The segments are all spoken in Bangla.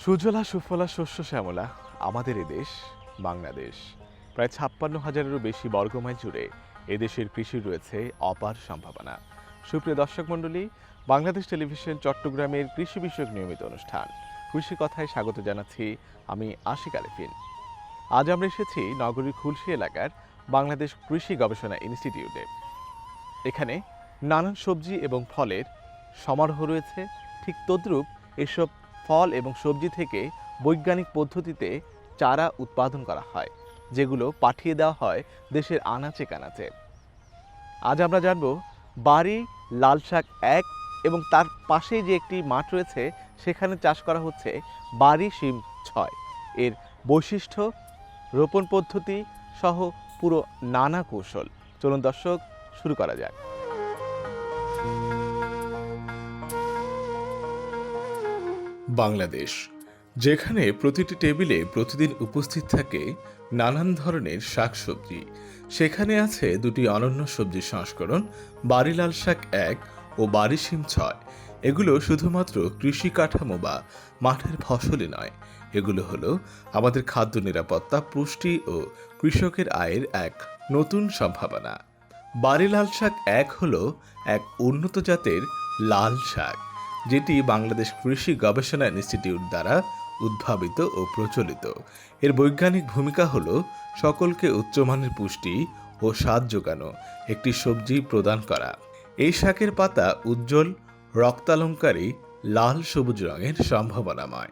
সুজলা সুফলা শস্য শ্যামলা আমাদের এদেশ বাংলাদেশ। প্রায় ৫৬,০০০-এরও বেশি বর্গমাইল জুড়ে এদেশের কৃষির রয়েছে অপার সম্ভাবনা। সুপ্রিয় দর্শক মণ্ডলী, বাংলাদেশ টেলিভিশন চট্টগ্রামের কৃষি বিষয়ক নিয়মিত অনুষ্ঠান কৃষি কথায় স্বাগত জানাচ্ছি আমি আশিক আলিফিন। আজ আমরা এসেছি নগরীর খুলশী এলাকার বাংলাদেশ কৃষি গবেষণা ইনস্টিটিউটে। এখানে নানান সবজি এবং ফলের সমারোহ রয়েছে। ঠিক তদ্রূপ এসব ফল এবং সবজি থেকে বৈজ্ঞানিক পদ্ধতিতে চারা উৎপাদন করা হয়, যেগুলো পাঠিয়ে দেওয়া হয় দেশের আনাচে কানাচে। আজ আমরা জানব বাড়ি লাল শাক ১ এবং তার পাশেই যে একটি মাঠ রয়েছে সেখানে চাষ করা হচ্ছে বাড়ি শিম ৬। এর বৈশিষ্ট্য, রোপণ পদ্ধতি সহ পুরো নানা কৌশল। চলুন দর্শক, শুরু করা যাক। বাংলাদেশ, যেখানে প্রতিটি টেবিলে প্রতিদিন উপস্থিত থাকে নানান ধরনের শাকসবজি, সেখানে আছে দুটি অনন্য সবজির সংস্করণ, বাড়ি লাল শাক ১ ও বাড়ি শিম ৬। এগুলো শুধুমাত্র কৃষি কাঠামো বা মাঠের ফসলই নয়, এগুলো হলো আমাদের খাদ্য নিরাপত্তা, পুষ্টি ও কৃষকের আয়ের এক নতুন সম্ভাবনা। বাড়ি লাল শাক ১ হলো এক উন্নত জাতের লাল শাক, যেটি বাংলাদেশ কৃষি গবেষণা ইনস্টিটিউট দ্বারা উদ্ভাবিত ও প্রচলিত। এর বৈজ্ঞানিক ভূমিকা হল সকলকে উচ্চমানের পুষ্টি ও স্বাদ যোগানো একটি সবজি প্রদান করা। এই শাকের পাতা উজ্জ্বল রক্তালঙ্কারী লাল সবুজ রঙের সম্ভাবনাময়।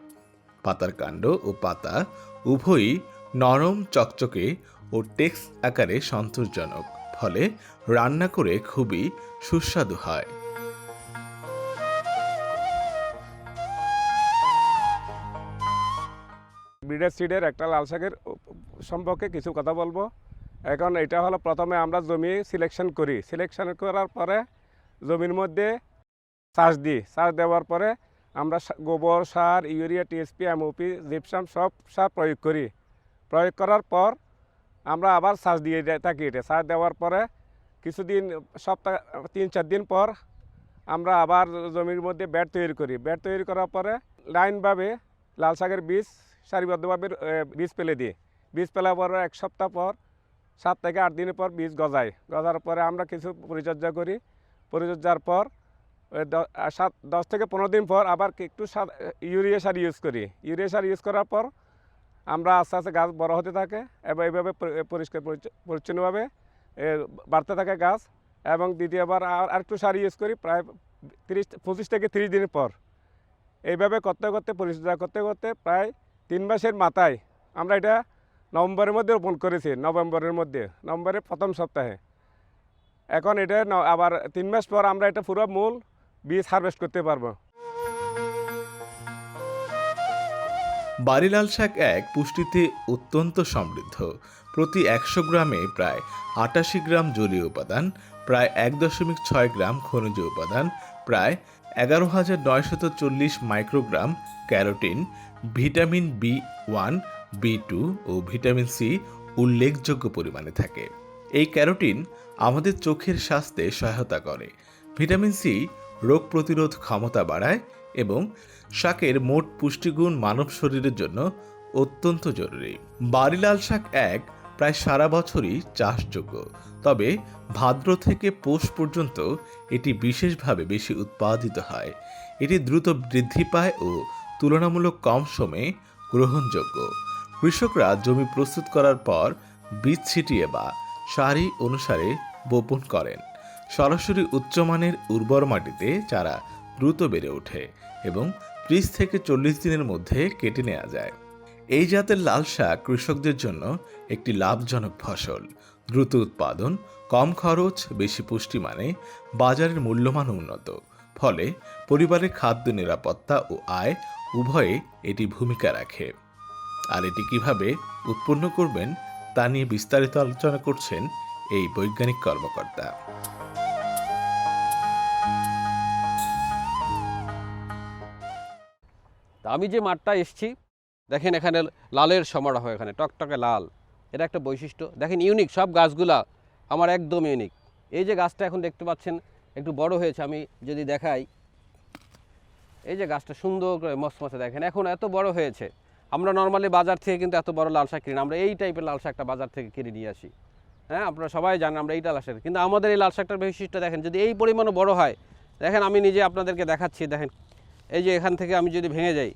পাতার কাণ্ড ও পাতা উভয়ই নরম চকচকে ও টেক্স আকারে সন্তোষজনক, ফলে রান্না করে খুবই সুস্বাদু হয়। ব্রিডার সিডের একটা লাল শাকের সম্পর্কে কিছু কথা বলবো। এখন এটা হলো, প্রথমে আমরা জমি সিলেকশন করি। সিলেকশন করার পরে জমির মধ্যে চাষ দিই। চাষ দেওয়ার পরে আমরা গোবর সার, ইউরিয়া, টিএসপি, এমওপি, জিপসাম সব সার প্রয়োগ করি। প্রয়োগ করার পর আমরা আবার চাষ দিয়ে থাকি। এটা চাষ দেওয়ার পরে কিছুদিন, সপ্তাহ ৩-৪ দিন পর আমরা আবার জমির মধ্যে ব্যাড তৈরি করি। ব্যাড তৈরি করার পরে লাইনভাবে লাল শাকের বীজ সারিবদ্ধভাবে বীজ ফেলে দিই। বীজ ফেলার পরে ১ সপ্তাহ পর, ৭ থেকে ৮ দিনের পর বীজ গজায়। গজার পরে আমরা কিছু পরিচর্যা করি। পরিচর্যার পর ১০ থেকে ১৫ দিন পর আবার একটু ইউরিয়া সার ইউজ করি। ইউরিয়া সার ইউজ করার পর আমরা আস্তে আস্তে গাছ বড় হতে থাকে এবং এইভাবে পরিষ্কার পরিচ্ছন্নভাবে বাড়তে থাকে গাছ। এবং দ্বিতীয়বার আর একটু সার ইউজ করি প্রায় ২৫ থেকে ৩০ দিন পর। এইভাবে করতে করতে, পরিচর্যা করতে করতে প্রায় ৩ মাসের মাথায় আমরা এটা নভেম্বরের মধ্যে রোপণ করেছি। নভেম্বরের প্রথম সপ্তাহে। এখন এটা আবার ৩ মাস পর আমরা এটা পুরো মূল বীজ হারভেস্ট করতে পারবো। বাড়ি লাল শাক ১ পুষ্টিতে অত্যন্ত সমৃদ্ধ। প্রতি ১০০ গ্রামে প্রায় ৮৮ গ্রাম জলীয় উপাদান, প্রায় ১.৬ গ্রাম খনিজ উপাদান, প্রায় ১১,৯৪০ microgram carotene, vitamin B one, B2 ও ভিটামিন সি উল্লেখযোগ্য পরিমাণে থাকে। এই ক্যারোটিন আমাদের চোখের স্বাস্থ্যে সহায়তা করে। ভিটামিন সি রোগ প্রতিরোধ ক্ষমতা বাড়ায় এবং শাকের মোট পুষ্টিগুণ মানব শরীরের জন্য অত্যন্ত জরুরি। বাড়ি লাল শাক ১ প্রায় সারা বছরই চাষযোগ্য, তবে ভাদ্র থেকে পৌষ পর্যন্ত এটি বিশেষভাবে বেশি উৎপাদিত হয়। এটি দ্রুত বৃদ্ধি পায় ও তুলনামূলক কম সময়ে গ্রহণযোগ্য। কৃষকরা জমি প্রস্তুত করার পর বীজ ছিটিয়ে বা সারি অনুসারে বপন করেন। সরাসরি উচ্চমানের উর্বর মাটিতে চারা দ্রুত বেড়ে ওঠে এবং ৩০ থেকে ৪০ দিনের মধ্যে কেটে নেওয়া যায়। এই জাতের লাল শাক কৃষকদের জন্য একটি লাভজনক ফসল। দ্রুত উৎপাদন, কম খরচ, বেশি পুষ্টিমানে, বাজারের মূল্যমান উন্নত। ফলে পরিবারের খাদ্য নিরাপত্তা ও আয় উভয়ে এটি ভূমিকা রাখে। আর এটি কিভাবে উৎপন্ন করবেন তা নিয়ে বিস্তারিত আলোচনা করছেন এই বৈজ্ঞানিক কর্মকর্তা। আমি যে মাঠটা এসেছি, দেখেন এখানে লালের সমারোহ, এখানে টকটকে লাল। এটা একটা বৈশিষ্ট্য, দেখেন ইউনিক। সব গাছগুলা আমার একদম ইউনিক। এই যে গাছটা এখন দেখতে পাচ্ছেন একটু বড় হয়েছে, আমি যদি দেখাই, এই যে গাছটা সুন্দর করে মসমসে দেখেন এখন এত বড় হয়েছে। আমরা নর্মালি বাজার থেকে কিন্তু এত বড় লাল শাক কিনি না, আমরা এই টাইপের লাল শাকটা বাজার থেকে কিনে নিয়ে আসি। হ্যাঁ, আপনারা সবাই জানেন আমরা এইটা লাল শাক, কিন্তু আমাদের এই লাল শাকটার বৈশিষ্ট্য দেখেন যদি এই পরিমাণে বড় হয়, দেখেন আমি নিজে আপনাদেরকে দেখাচ্ছি, দেখেন এই যে এখান থেকে আমি যদি ভেঙে যাই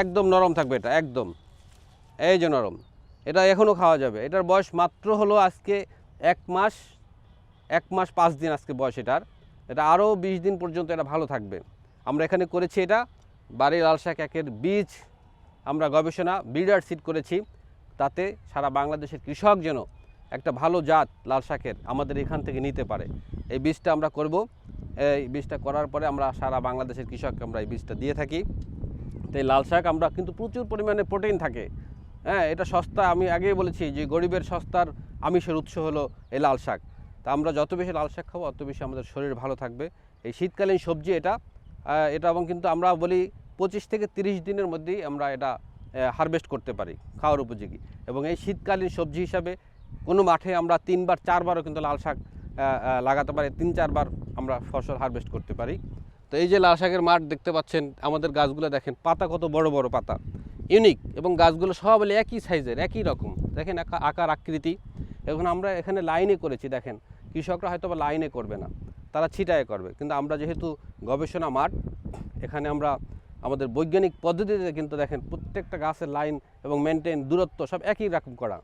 একদম নরম থাকবে, এটা একদম এই যে নরম, এটা এখনও খাওয়া যাবে। এটার বয়স মাত্র হলো আজকে 1 মাস 5 দিন আজকে বয়স এটার। এটা আরও 20 দিন পর্যন্ত এটা ভালো থাকবে। আমরা এখানে করেছি এটা বাড়ির লাল শাক একের বীজ, আমরা গবেষণা ব্রিডার সিড করেছি, তাতে সারা বাংলাদেশের কৃষক যেন একটা ভালো জাত লাল শাকের আমাদের এখান থেকে নিতে পারে। এই বীজটা আমরা করব, এই বীজটা করার পরে আমরা সারা বাংলাদেশের কৃষককে আমরা এই বীজটা দিয়ে থাকি। তো এই লাল শাক আমরা কিন্তু প্রচুর পরিমাণে প্রোটিন থাকে। হ্যাঁ, এটা সস্তা, আমি আগেই বলেছি যে গরিবের সস্তার আমিষের উৎস হলো এই লাল শাক। তা আমরা যত বেশি লাল শাক খাবো অত বেশি আমাদের শরীর ভালো থাকবে। এই শীতকালীন সবজি এটা এবং কিন্তু আমরা বলি 25 থেকে 30 দিনের মধ্যেই আমরা এটা হারভেস্ট করতে পারি খাওয়ার উপযোগী। এবং এই শীতকালীন সবজি হিসাবে কোনো মাঠে আমরা 3বার 4বারও কিন্তু লাল শাক লাগাতে পারি, 3-4 বার আমরা ফসল হারভেস্ট করতে পারি। তো এই যে লাল শাকের মাঠ দেখতে পাচ্ছেন, আমাদের গাছগুলো দেখেন পাতা কত বড় বড় পাতা, ইউনিক, এবং গাছগুলো সব একই সাইজের একই রকম, দেখেন আকার আকৃতি। এখন আমরা এখানে লাইনে করেছি, দেখেন কৃষকরা হয়তো বা লাইনে করবে না, তারা ছিটায় করবে, কিন্তু আমরা যেহেতু গবেষণা মাঠ, এখানে আমরা আমাদের বৈজ্ঞানিক পদ্ধতিতে কিন্তু দেখেন প্রত্যেকটা গাছের লাইন এবং মেনটেন দূরত্ব সব একই রকম করা।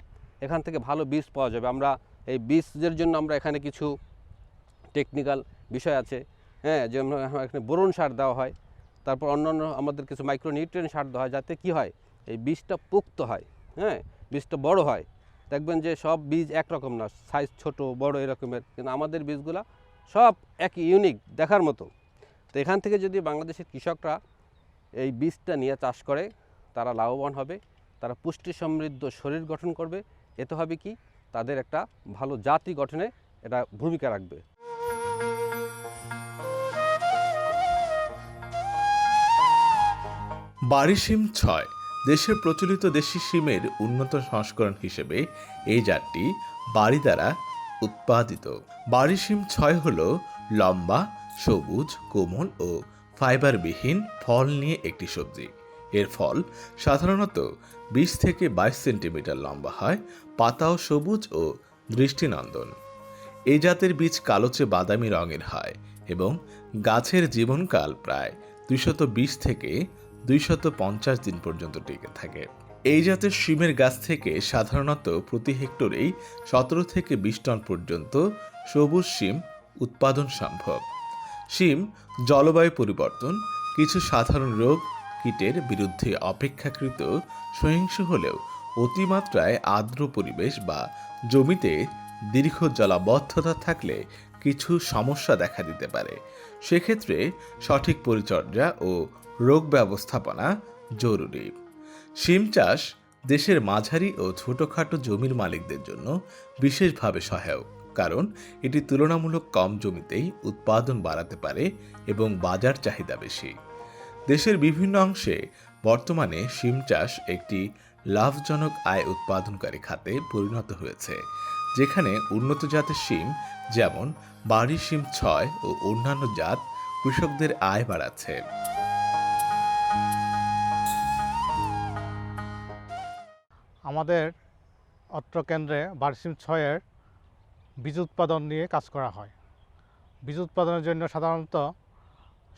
এখান থেকে ভালো বীজ পাওয়া যাবে। আমরা এই বীজের জন্য আমরা এখানে কিছু টেকনিক্যাল বিষয় আছে, হ্যাঁ, যেমন এখানে বোরন সার দেওয়া হয়, তারপর অন্যান্য আমাদের কিছু মাইক্রোনিউট্রিয়েন্ট সার দেওয়া হয়, যাতে কি হয় এই বীজটা পুক্ত হয়, হ্যাঁ, বীজটা বড় হয়। দেখবেন যে সব বীজ একরকম না, সাইজ ছোট বড় এরকমের, কিন্তু আমাদের বীজগুলা সব একই ইউনিক দেখার মতো। তো এখান থেকে যদি বাংলাদেশের কৃষকরা এই বীজটা নিয়ে চাষ করে, তারা লাভবান হবে, তারা পুষ্টি সমৃদ্ধ শরীর গঠন করবে। এতে হবে কি তাদের একটা ভালো জাতি গঠনে এটা ভূমিকা রাখবে। বাড়ি শিম 6 দেশের প্রচলিত দেশি শিমের উন্নত সংস্করণ হিসেবে এই জাতটি বাড়ি দ্বারা উৎপাদিত। বাড়ি শিম 6 হল লম্বা, সবুজ, কোমল ও ফাইবারবিহীন ফল নিয়ে একটি সবজি। এর ফল সাধারণত 20 থেকে 22 সেন্টিমিটার লম্বা হয়, পাতাও সবুজ ও দৃষ্টিনন্দন। এই জাতের বীজ কালোচে বাদামি রঙের হয় এবং গাছের জীবনকাল প্রায় 220 থেকে 250 দিন পর্যন্ত টিকে থাকে। এই জাতের শিমের গাছ থেকে সাধারণত প্রতি হেক্টরেই 17 থেকে 20 টন পর্যন্ত সবুজ শিম উৎপাদন সম্ভব। শিম জলবায়ু পরিবর্তন, কিছু সাধারণ রোগ কীটের বিরুদ্ধে অপেক্ষাকৃত সহিংস হলেও অতিমাত্রায় আর্দ্র পরিবেশ বা জমিতে দীর্ঘ জলাবদ্ধতা থাকলে কিছু সমস্যা দেখা দিতে পারে। সেক্ষেত্রে সঠিক পরিচর্যা ও রোগ ব্যবস্থাপনা জরুরি। শিম চাষ দেশের মাঝারি ও ছোটখাটো জমির মালিকদের জন্য বিশেষভাবে সহায়ক, কারণ এটি তুলনামূলক কম জমিতেই উৎপাদন বাড়াতে পারে এবং বাজার চাহিদা বেশি। দেশের বিভিন্ন অংশে বর্তমানে শিম চাষ একটি লাভজনক আয় উৎপাদনকারী খাতে পরিণত হয়েছে, যেখানে উন্নত জাতের শিম যেমন বাড়ি শিম 6 ও অন্যান্য জাত কৃষকদের আয় বাড়াচ্ছে। আমাদের অত্র কেন্দ্রে বাড়ি শিম 6-এর বীজ উৎপাদন নিয়ে কাজ করা হয়। বীজ উৎপাদনের জন্য সাধারণত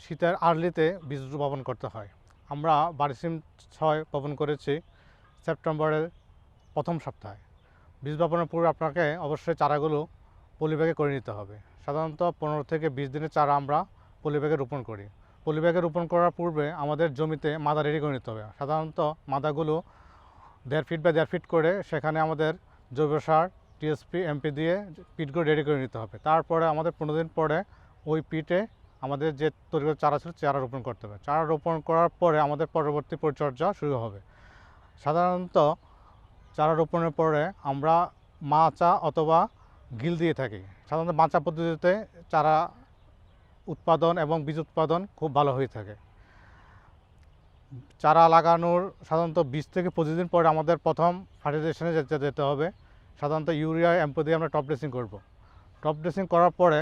শীতের আর্লিতে বীজ বপন করতে হয়। আমরা বাড়ি শিম 6 বপন করেছি সেপ্টেম্বরের প্রথম সপ্তাহে। বীজ বপনের পূর্বে আপনাকে অবশ্যই চারাগুলো পলিব্যাগে করে নিতে হবে। সাধারণত 15 থেকে 20 দিনের চারা আমরা পলিব্যাগে রোপণ করি। পলিব্যাগে রোপণ করার পূর্বে আমাদের জমিতে মাদা রেডি করে নিতে হবে। সাধারণত মাদাগুলো 1.5 ফিট বা 1.5 ফিট করে সেখানে আমাদের জৈব সার, টিএসপি, এমপি দিয়ে পিটগুলো রেডি করে নিতে হবে। তারপরে আমাদের 15 দিন পরে ওই পিটে আমাদের যে তৈরি করে চারা ছিল চারা রোপণ করতে হবে। চারা রোপণ করার পরে আমাদের পরবর্তী পরিচর্যা শুরু হবে। সাধারণত চারা রোপণের পরে আমরা মাচা অথবা গিল দিয়ে থাকি। সাধারণত মাচা পদ্ধতিতে চারা উৎপাদন এবং বীজ উৎপাদন খুব ভালো হয়ে থাকে। চারা লাগানোর সাধারণত 20 থেকে 25 দিন পরে আমাদের প্রথম ফার্টিলাইজেশনে যেতে হবে। সাধারণত ইউরিয়া, এমপি দিয়ে আমরা টপ ড্রেসিং করব। টপ ড্রেসিং করার পরে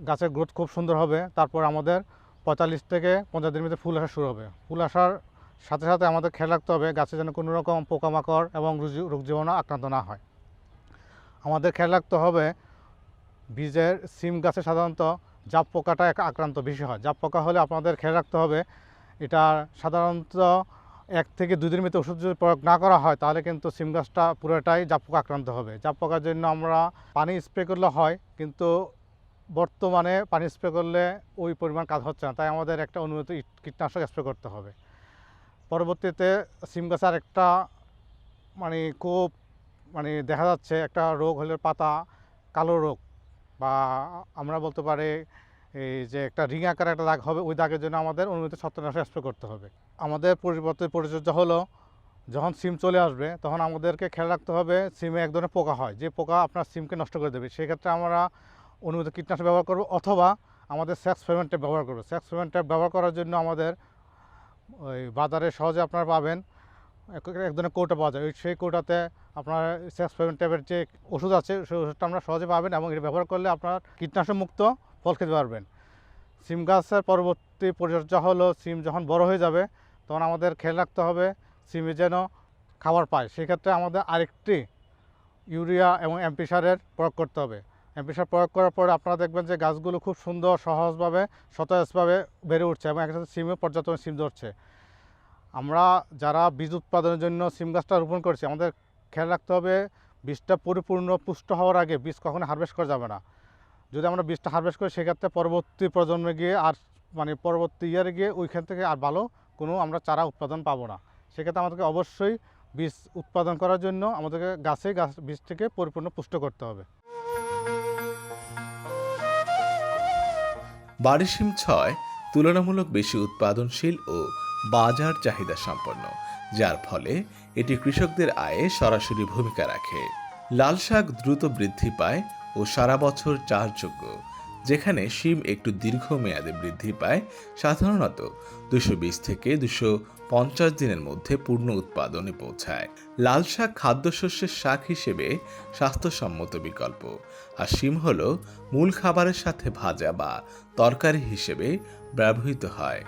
গাছের গ্রোথ খুব সুন্দর হবে। তারপর আমাদের 45 থেকে 50 দিনের মধ্যে ফুল আসা শুরু হবে। ফুল আসার সাথে সাথে আমাদের খেয়াল রাখতে হবে গাছে যেন কোনো রকম পোকামাকড় এবং রোগ জীবাণু আক্রান্ত না হয়। আমাদের খেয়াল রাখতে হবে বীজের সিম গাছে সাধারণত জাপ পোকাটা আক্রান্ত বেশি হয়। জাপ পোকা হলে আপনাদের খেয়াল রাখতে হবে এটা সাধারণত 1 থেকে 2 দিনের মধ্যে ওষুধ যদি প্রয়োগ না করা হয় তাহলে কিন্তু সিম গাছটা পুরোটাই জাপ পোকা আক্রান্ত হবে। জাপ পোকার জন্য আমরা পানি স্প্রে করলে হয়, কিন্তু বর্তমানে পানি স্প্রে করলে ওই পরিমাণ কাজ হচ্ছে না, তাই আমাদের একটা অনুমতি কীটনাশক স্প্রে করতে হবে। পরবর্তীতে সিম গাছের একটা খুব দেখা যাচ্ছে একটা রোগ হলে পাতা কালো রোগ, বা আমরা বলতে পারি এই যে একটা রিং আকারে একটা দাগ হবে, ওই দাগের জন্য আমাদের অনুমতি ছত্রনাশক স্প্রে করতে হবে। আমাদের পরিচর্যা হলো যখন সিম চলে আসবে তখন আমাদেরকে খেয়াল রাখতে হবে সিমে এক ধরনের পোকা হয়, যে পোকা আপনার সিমকে নষ্ট করে দেবে। সেক্ষেত্রে আমরা অনুমতি কীটনাশক ব্যবহার করব, অথবা আমাদের স্যাক্স ফেমেন্টেপ ব্যবহার করব। স্যাক্স ফেমেন্টেপ ব্যবহার করার জন্য আমাদের ওই বাজারে সহজে আপনারা পাবেন এক ধরনের কৌটা পাওয়া যায়, সেই কৌটাতে আপনার স্যাক্স ফেমেন্টেপের যে ওষুধ আছে সেই ওষুধটা আমরা সহজে পাবেন, এবং এটা ব্যবহার করলে আপনার কীটনাশক মুক্ত ফল খেতে পারবেন। সিম গাছের পরবর্তী পরিচর্যা হলো সিম যখন বড় হয়ে যাবে তখন আমাদের খেয়াল রাখতে হবে সিমে যেন খাবার পায়। সেক্ষেত্রে আমাদের আরেকটি ইউরিয়া এবং এমপি সারের প্রয়োগ করতে হবে। এমপি সার প্রয়োগ করার পরে আপনারা দেখবেন যে গাছগুলো খুব সুন্দর সহজভাবে সতেজভাবে বেড়ে উঠছে এবং একসাথে সিমে পর্যাপ্ত সিম ধরছে। আমরা যারা বীজ উৎপাদনের জন্য সিম গাছটা রোপণ করছি আমাদের খেয়াল রাখতে হবে বীজটা পরিপূর্ণ পুষ্ট হওয়ার আগে বীজ কখনো হারভেস্ট করা যাবে না। যদি আমরা বীজটা হারভেস্ট করি সেক্ষেত্রে পরবর্তী প্রজন্মে গিয়ে আর পরবর্তী ইয়ারে গিয়ে ওইখান থেকে আর ভালো কোনো আমরা চারা উৎপাদন পাবো না। সেক্ষেত্রে আমাদেরকে অবশ্যই বীজ উৎপাদন করার জন্য আমাদেরকে বীজ থেকে পরিপূর্ণ পুষ্ট করতে হবে। বাড়ি শিম 6 তুলনামূলক বেশি উৎপাদনশীল ও বাজার চাহিদা সম্পন্ন, যার ফলে এটি কৃষকদের আয়ে সরাসরি ভূমিকা রাখে। লাল শাক দ্রুত বৃদ্ধি পায় ও সারা বছর চাষযোগ্য, যেখানে শিম একটু দীর্ঘমেয়াদে বৃদ্ধি পায়, সাধারণত 220 থেকে 250 দিনের মধ্যে পূর্ণ উৎপাদনে পৌঁছায়। লাল শাক খাদ্যশস্যের শাক হিসেবে স্বাস্থ্যসম্মত বিকল্প, আর শিম হল মূল খাবারের সাথে ভাজা বা তরকারি হিসেবে ব্যবহৃত হয়।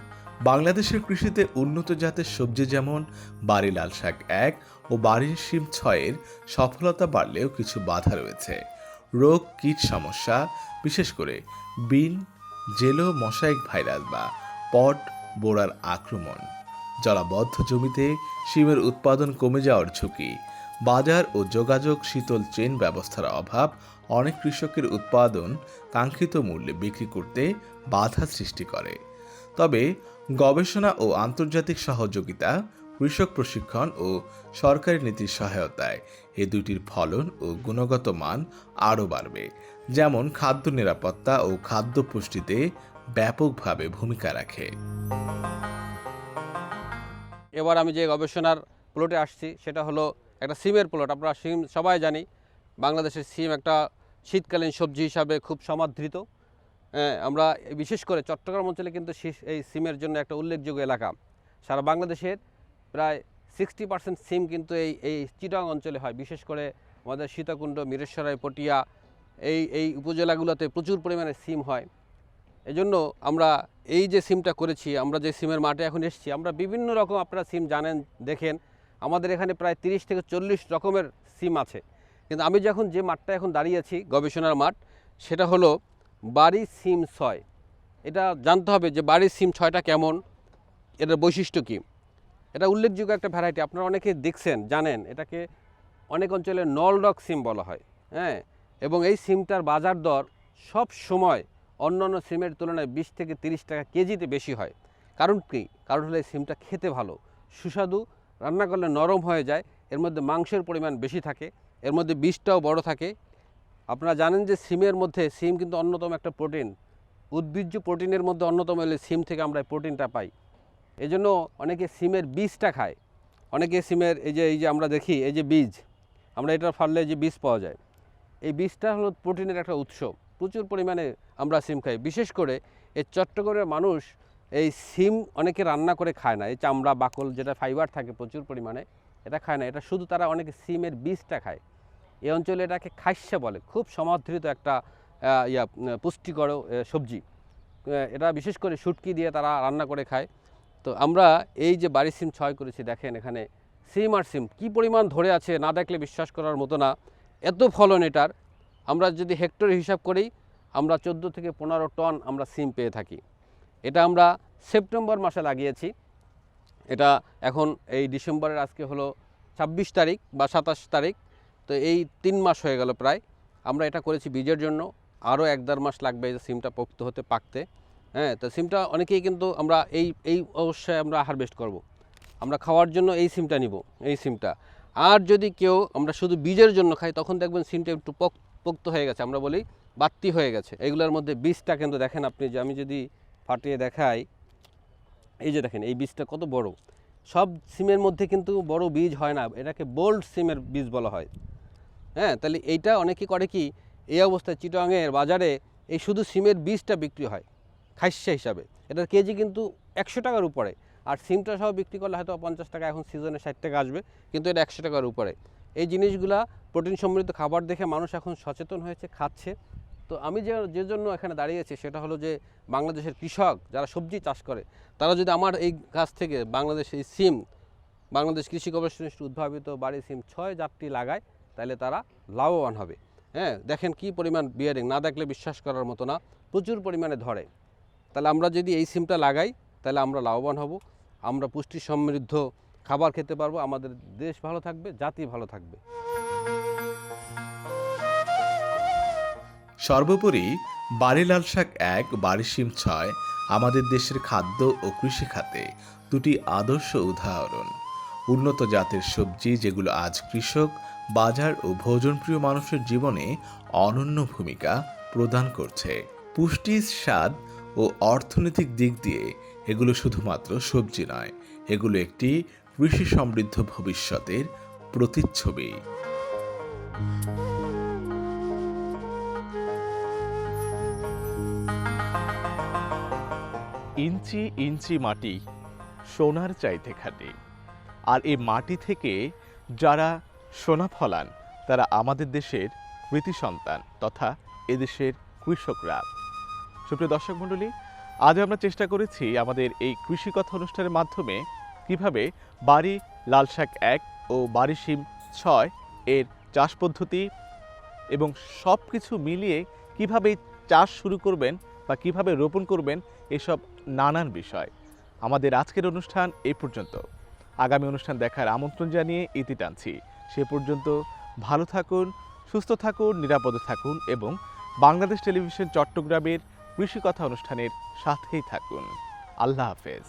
বাংলাদেশের কৃষিতে উন্নত জাতের সবজি যেমন বাড়ি লাল শাক 1 ও বাড়ির শিম 6-এর সফলতা বাড়লেও কিছু বাধা রয়েছে। রোগ কীট সমস্যা, বিশেষ করে বিন জেলো মশাইক ভাইরাস বা পট বোড়ার আক্রমণ, জলাবদ্ধ জমিতে শিমের উৎপাদন কমে যাওয়ার ঝুঁকি, বাজার ও যোগাযোগ শীতল চেইন ব্যবস্থার অভাব অনেক কৃষকের উৎপাদন কাঙ্ক্ষিত মূল্যে বিক্রি করতে বাধা সৃষ্টি করে। তবে গবেষণা ও আন্তর্জাতিক সহযোগিতা, কৃষক প্রশিক্ষণ ও সরকারি নীতির সহায়তায় এ দুটির ফলন ও গুণগত মান আরও বাড়বে, যেমন খাদ্য নিরাপত্তা ও খাদ্য পুষ্টিতে ব্যাপকভাবে ভূমিকা রাখে। এবার আমি যে গবেষণার প্লটে আসছি সেটা হলো একটা সিমের প্লট। আমরা সিম সবাই জানি, বাংলাদেশের সিম একটা শীতকালীন সবজি হিসাবে খুব সমাদৃত। আমরা বিশেষ করে চট্টগ্রাম অঞ্চলে কিন্তু এই সিমের জন্য একটা উল্লেখযোগ্য এলাকা। সারা বাংলাদেশের প্রায় 60% সিম কিন্তু এই চিটাং অঞ্চলে হয়। বিশেষ করে আমাদের সীতাকুণ্ড, মিরেশ্বরাই, পটিয়া এই উপজেলাগুলোতে প্রচুর পরিমাণে সিম হয়। এজন্য আমরা এই যে সিমটা করেছি, আমরা যে সিমের মাঠে এখন এসেছি, আমরা বিভিন্ন রকম, আপনারা সিম জানেন, দেখেন, আমাদের এখানে প্রায় 30 থেকে 40 রকমের সিম আছে। কিন্তু আমি যখন যে মাঠটা এখন দাঁড়িয়ে আছি, গবেষণার মাঠ, সেটা হলো বাড়ি সিম 6। এটা জানতে হবে যে বাড়ির সিম 6টা কেমন, এটার বৈশিষ্ট্য কী। এটা উল্লেখযোগ্য একটা ভ্যারাইটি, আপনারা অনেকে দেখছেন, জানেন, এটাকে অনেক অঞ্চলে নলডগ সিম বলা হয়। এবং এই সিমটার বাজার দর সব সময় অন্যান্য সিমের তুলনায় 20 থেকে 30 টাকা কেজিতে বেশি হয়। কারণ কি? কারণ হলো এই সিমটা খেতে ভালো, সুস্বাদু, রান্না করলে নরম হয়ে যায়, এর মধ্যে মাংসের পরিমাণ বেশি থাকে, এর মধ্যে বীজটাও বড় থাকে। আপনারা জানেন যে সিম কিন্তু অন্যতম একটা প্রোটিন, উদ্ভিজ্জ প্রোটিনের মধ্যে অন্যতম হলে সিম থেকে আমরা প্রোটিনটা পাই। এজন্য অনেকে সিমের বীজটা খায়, অনেকে সিমের এই যে আমরা দেখি এই যে বীজ, আমরা এটা ফাললে যে বীজ পাওয়া যায়, এই বীজটা হলো প্রোটিনের একটা উৎস। প্রচুর পরিমাণে আমরা সিম খাই। বিশেষ করে এই চট্টগ্রামের মানুষ এই সিম অনেকে রান্না করে খায় না, এই চামড়া বাকল যেটা ফাইবার থাকে প্রচুর পরিমাণে, এটা খায় না। এটা শুধু তারা অনেকে সিমের বীজটা খায়। এই অঞ্চলে এটাকে খাইসা বলে, খুব সমাদৃত একটা পুষ্টিকর সবজি। এটা বিশেষ করে শুটকি দিয়ে তারা রান্না করে খায়। তো আমরা এই যে বাড়ি সিম 6 করেছি, দেখেন এখানে সিম আর সিম কী পরিমাণ ধরে আছে, না দেখলে বিশ্বাস করার মতো না, এত ফলন এটার। আমরা যদি হেক্টরে হিসাব করি, আমরা 14 থেকে 15 টন আমরা সিম পেয়ে থাকি। এটা আমরা সেপ্টেম্বর মাসে লাগিয়েছি, এটা এখন এই ডিসেম্বরের আজকে হলো 26 তারিখ বা 27 তারিখ, তো এই 3 মাস হয়ে গেল প্রায়। আমরা এটা করেছি বীজের জন্য, আরও 1-1.5 মাস লাগবে এই সিমটা পোক্ত হতে, পাকতে। হ্যাঁ, তো সিমটা অনেকেই কিন্তু আমরা এই অবশ্যই আমরা হারভেস্ট করব, আমরা খাওয়ার জন্য এই সিমটা নিব, এই সিমটা। আর যদি কেউ আমরা শুধু বীজের জন্য খাই, তখন দেখবেন সিমটা একটু পোক্ত হয়ে গেছে, আমরা বলি বাত্তি হয়ে গেছে। এগুলোর মধ্যে বীজটা কিন্তু দেখেন আপনি, যে আমি যদি ফাটিয়ে দেখাই, এই যে দেখেন এই বীজটা কত বড়। সব সিমের মধ্যে কিন্তু বড় বীজ হয় না, এটাকে বোল্ড সিমের বীজ বলা হয়। হ্যাঁ, তাহলে এইটা অনেকে করে কি, এই অবস্থায় চিটাগাংয়ের বাজারে এই শুধু সিমের বীজটা বিক্রি হয় খাইসা হিসাবে, এটার কেজি কিন্তু 100 টাকার উপরে। আর সিমটা সহ বিক্রি করলে হয়তো 50 টাকা, এখন সিজনে 60 টাকা আসবে, কিন্তু এটা 100 টাকার উপরে। এই জিনিসগুলা প্রোটিন সমৃদ্ধ খাবার দেখে মানুষ এখন সচেতন হয়েছে, খাচ্ছে। তো আমি যে জন্য এখানে দাঁড়িয়েছি সেটা হলো যে বাংলাদেশের কৃষক যারা সবজি চাষ করে, তারা যদি আমার এই গাছ থেকে বাংলাদেশ এই সিম, বাংলাদেশ কৃষি গবেষণা ইনস্টিটিউট উদ্ভাবিত বাড়ি সিম 6 জাতটি লাগায়, তাহলে তারা লাভবান হবে। হ্যাঁ, দেখেন কি পরিমাণ বিয়ারিং, না দেখলে বিশ্বাস করার মতো না, প্রচুর পরিমাণে ধরে। তাহলে আমরা যদি এই সিমটা লাগাই, তাহলে আমরা লাভবান হব, আমরা পুষ্টি সমৃদ্ধ খাবার খেতে পারবো, আমাদের দেশ ভালো থাকবে, জাতি ভালো থাকবে। সর্বোপরি বাড়ি লাল শাক 1, বাড়ি সিম 6 আমাদের দেশের খাদ্য ও কৃষি খাতে দুটি আদর্শ উদাহরণ। উন্নত জাতের সবজি যেগুলো আজ কৃষক, বাজার ও ভোজনপ্রিয় মানুষের জীবনে অনন্য ভূমিকা প্রদান করছে। পুষ্টি, স্বাদ ও অর্থনৈতিক দিক দিয়ে এগুলো শুধুমাত্র সবজি নয়, এগুলো একটি কৃষি সমৃদ্ধ ভবিষ্যতের প্রতিচ্ছবি। ইঞ্চি ইঞ্চি মাটি সোনার চাইতে খাঁটি, আর এই মাটি থেকে যারা সোনা ফলান তারা আমাদের দেশের কৃতি সন্তান তথা এদেশের কৃষকরা। সুপ্রিয় দর্শক মণ্ডলী, আজ আমরা চেষ্টা করেছি আমাদের এই কৃষি কথা অনুষ্ঠানের মাধ্যমে কিভাবে বাড়ি লাল শাক 1 ও বাড়ি সিম 6 এর চাষ পদ্ধতি এবং সব কিছু মিলিয়ে কিভাবে চাষ শুরু করবেন বা কিভাবে রোপণ করবেন, এসব নানান বিষয়। আমাদের আজকের অনুষ্ঠান এই পর্যন্ত। আগামী অনুষ্ঠান দেখার আমন্ত্রণ জানিয়ে ইতি টানছি। সে পর্যন্ত ভালো থাকুন, সুস্থ থাকুন, নিরাপদে থাকুন এবং বাংলাদেশ টেলিভিশন চট্টগ্রামের কৃষি কথা অনুষ্ঠানের সাথেই থাকুন। আল্লাহ হাফেজ।